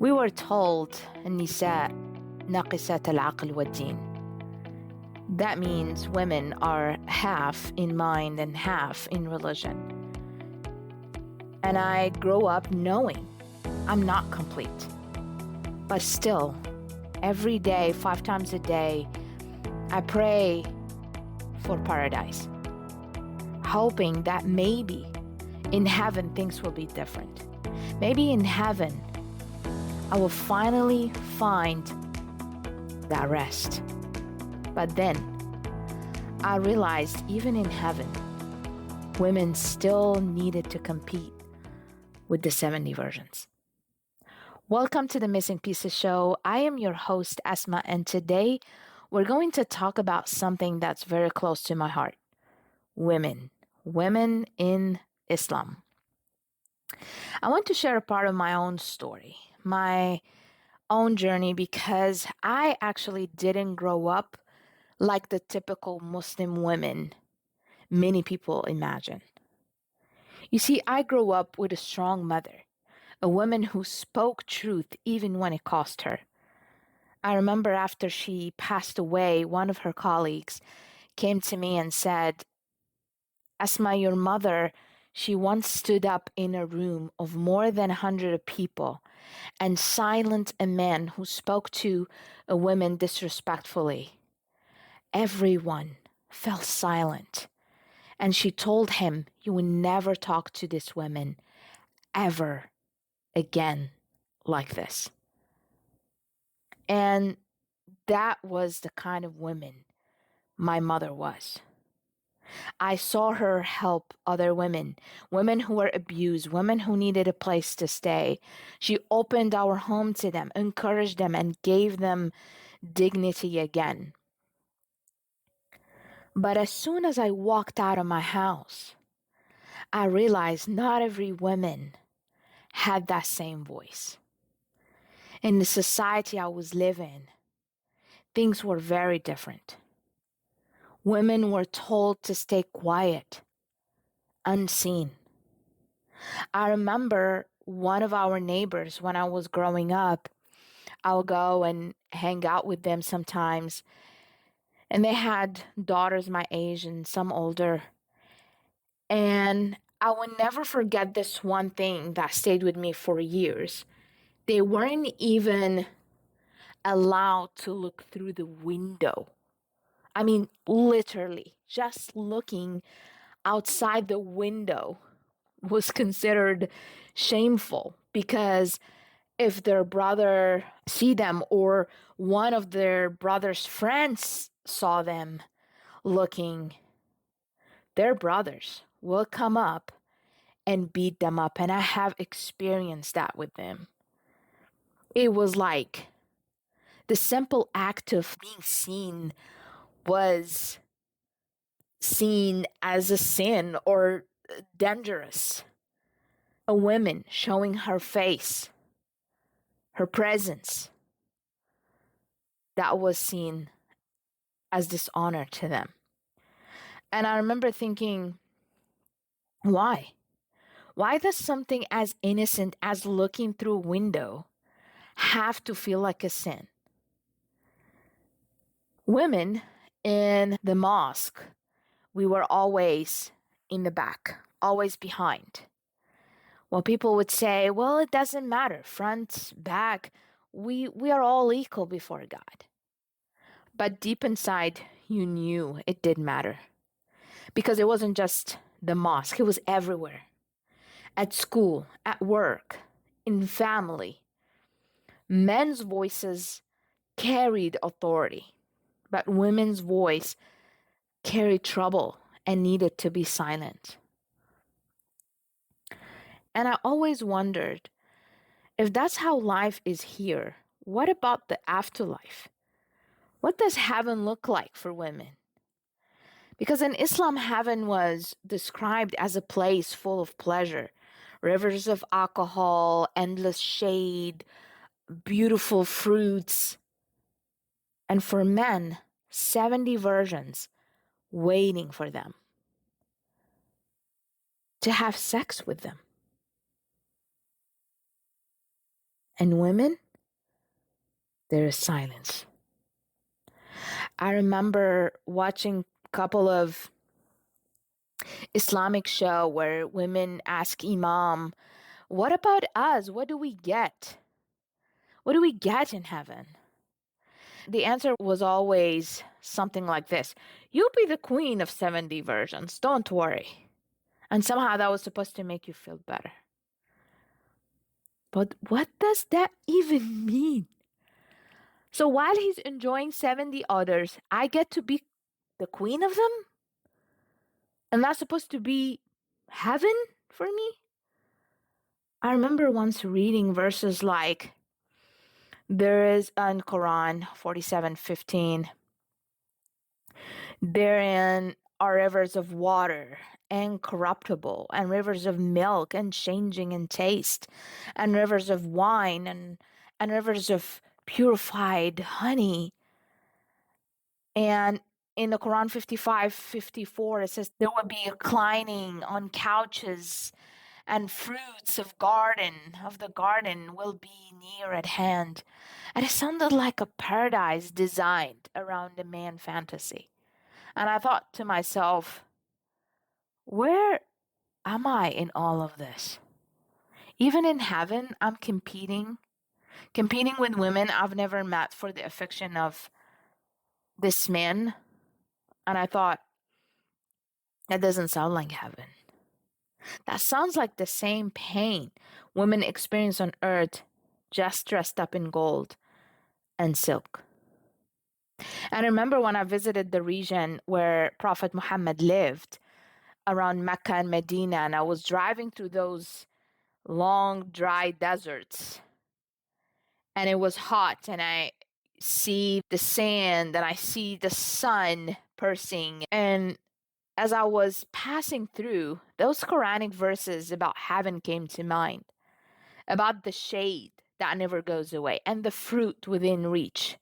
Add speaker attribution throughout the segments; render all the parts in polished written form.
Speaker 1: We were told النساء ناقصات العقل والدين. That means women are half in mind and half in religion. And I grew up knowing I'm not complete. But still, every day, 5 times a day, I pray for paradise, hoping that maybe in heaven things will be different. Maybe in heaven I will finally find that rest. But then I realized even in heaven, women still needed to compete with the 70 versions. Welcome to the Missing Pieces Show. I am your host, Asma, and today we're going to talk about something that's very close to my heart. Women in Islam. I want to share a part of my own story, my own journey, because I actually didn't grow up like the typical Muslim women many people imagine. You see, I grew up with a strong mother, a woman who spoke truth even when it cost her. I remember after she passed away, one of her colleagues came to me and said, Asma, your mother, she once stood up in a room of more than 100 people and silenced a man who spoke to a woman disrespectfully. Everyone fell silent. And she told him, you will never talk to this woman ever again like this. And that was the kind of woman my mother was. I saw her help other women who were abused, women who needed a place to stay. She opened our home to them, encouraged them, and gave them dignity again. But as soon as I walked out of my house, I realized not every woman had that same voice. In the society I was living, things were very different. Women were told to stay quiet, unseen. I remember one of our neighbors when I was growing up, I'll go and hang out with them sometimes. And they had daughters my age and some older. And I will never forget this one thing that stayed with me for years. They weren't even allowed to look through the window. I mean, literally, just looking outside the window was considered shameful, because if their brother see them or one of their brother's friends saw them looking, their brothers will come up and beat them up. And I have experienced that with them. It was like the simple act of being seen was seen as a sin or dangerous. A woman showing her face, her presence, that was seen as dishonor to them. And I remember thinking, why? Why does something as innocent as looking through a window have to feel like a sin? Women in the mosque, we were always in the back, always behind. Well, people would say, well, it doesn't matter, front, back, we are all equal before God. But deep inside, you knew it did matter. Because it wasn't just the mosque, it was everywhere. At school, at work, in family. Men's voices carried authority, but women's voice carried trouble and needed to be silent. And I always wondered, if that's how life is here, what about the afterlife? What does heaven look like for women? Because in Islam, heaven was described as a place full of pleasure, rivers of alcohol, endless shade, beautiful fruits. And for men, 70 virgins waiting for them to have sex with them. And women, there is silence. I remember watching a couple of Islamic show where women ask Imam, what about us? What do we get? What do we get in heaven? The answer was always something like this: you'll be the queen of 70 versions, don't worry. And somehow that was supposed to make you feel better. But what does that even mean? So while he's enjoying 70 others, I get to be the queen of them? And that's supposed to be heaven for me? I remember once reading verses like, there is in Quran 47:15, therein are rivers of water, incorruptible, and rivers of milk, unchanging in taste, and rivers of wine, and rivers of purified honey. And in the Quran 55:54, it says there will be reclining on couches, and fruits of the garden will be near at hand. And it sounded like a paradise designed around a man fantasy. And I thought to myself, where am I in all of this? Even in heaven, I'm competing with women I've never met for the affection of this man. And I thought, that doesn't sound like heaven. That sounds like the same pain women experience on earth, just dressed up in gold and silk. And I remember when I visited the region where Prophet Muhammad lived, around Mecca and Medina, and I was driving through those long, dry deserts. And it was hot, and I see the sand, and I see the sun piercing. And as I was passing through, those Quranic verses about heaven came to mind, about the shade that never goes away and the fruit within reach.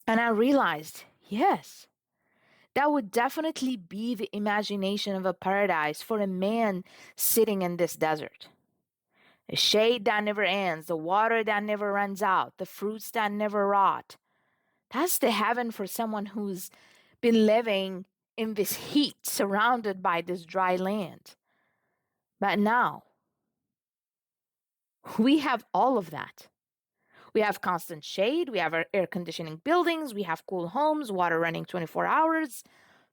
Speaker 1: And I realized, yes, that would definitely be the imagination of a paradise for a man sitting in this desert. A shade that never ends, the water that never runs out, the fruits that never rot. That's the heaven for someone who's been living in this heat, surrounded by this dry land. But now, we have all of that. We have constant shade, we have our air conditioning buildings, we have cool homes, water running 24 hours,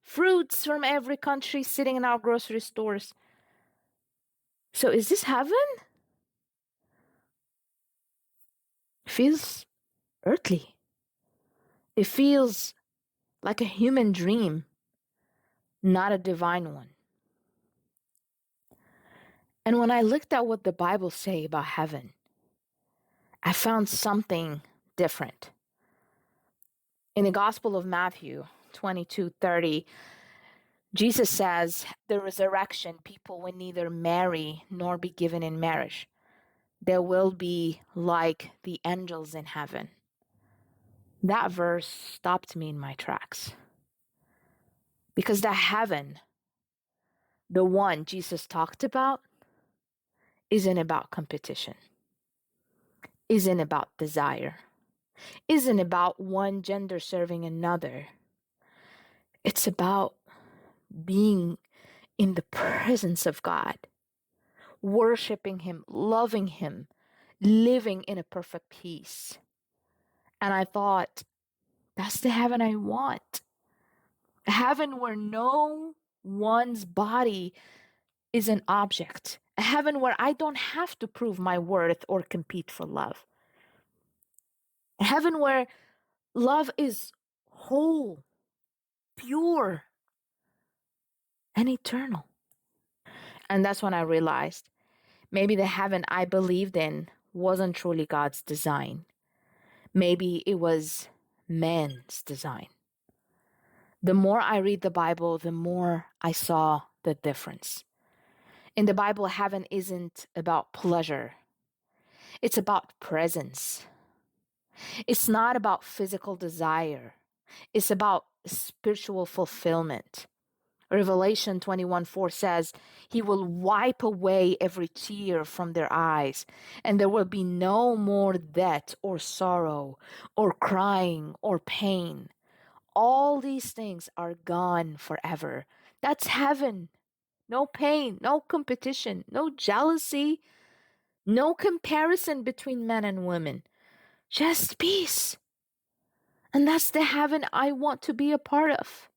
Speaker 1: fruits from every country sitting in our grocery stores. So is this heaven? It feels earthly. It feels like a human dream, not a divine one. And when I looked at what the Bible say about heaven, I found something different. In the Gospel of Matthew 22:30, Jesus says, the resurrection, people will neither marry nor be given in marriage. They will be like the angels in heaven. That verse stopped me in my tracks. Because the heaven, the one Jesus talked about, isn't about competition, isn't about desire, isn't about one gender serving another. It's about being in the presence of God, worshiping Him, loving Him, living in a perfect peace. And I thought, that's the heaven I want. A heaven where no one's body is an object. A heaven where I don't have to prove my worth or compete for love. A heaven where love is whole, pure, and eternal. And that's when I realized maybe the heaven I believed in wasn't truly God's design. Maybe it was man's design. The more I read the Bible, the more I saw the difference. In the Bible, heaven isn't about pleasure. It's about presence. It's not about physical desire. It's about spiritual fulfillment. Revelation 21:4 says, He will wipe away every tear from their eyes, and there will be no more death or sorrow or crying or pain. All these things are gone forever. That's heaven. No pain, no competition, no jealousy, no comparison between men and women. Just peace. And that's the heaven I want to be a part of.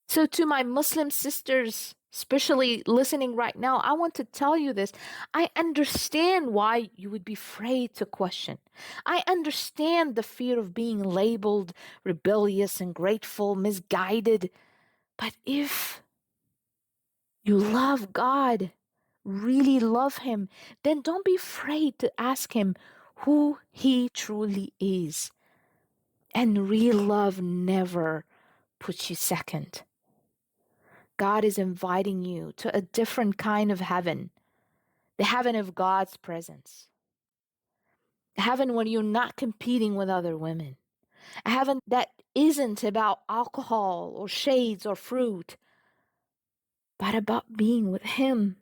Speaker 1: So, to my Muslim sisters, especially listening right now, I want to tell you this. I understand why you would be afraid to question. I understand the fear of being labeled rebellious, ungrateful, misguided. But if you love God, really love Him, then don't be afraid to ask Him who He truly is. And real love never puts you second. God is inviting you to a different kind of heaven, the heaven of God's presence, a heaven where you're not competing with other women, a heaven that isn't about alcohol or shades or fruit, but about being with Him,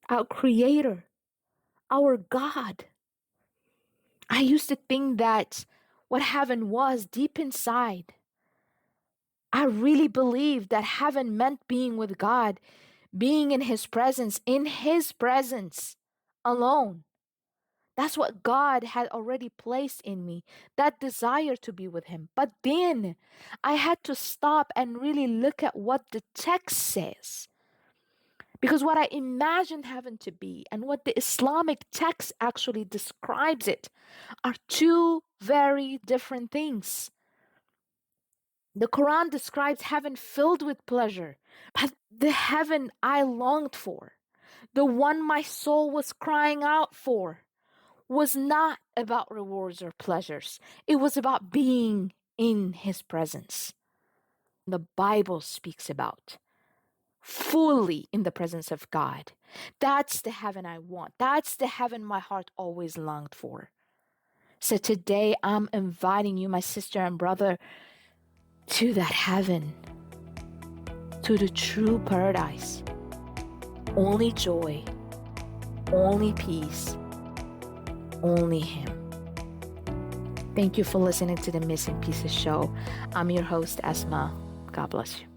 Speaker 1: our Creator, our God. I used to think that what heaven was deep inside. I really believed that heaven meant being with God, being in His presence alone. That's what God had already placed in me, that desire to be with Him. But then I had to stop and really look at what the text says. Because what I imagined heaven to be and what the Islamic text actually describes it are two very different things. The Quran describes heaven filled with pleasure, but the heaven I longed for, the one my soul was crying out for, was not about rewards or pleasures. It was about being in His presence. The Bible speaks about fully in the presence of God. That's the heaven I want. That's the heaven my heart always longed for. So today I'm inviting you, my sister and brother, to that heaven, to the true paradise. Only joy, only peace, only Him. Thank you for listening to the Missing Pieces Show. I'm your host, Esma. God bless you.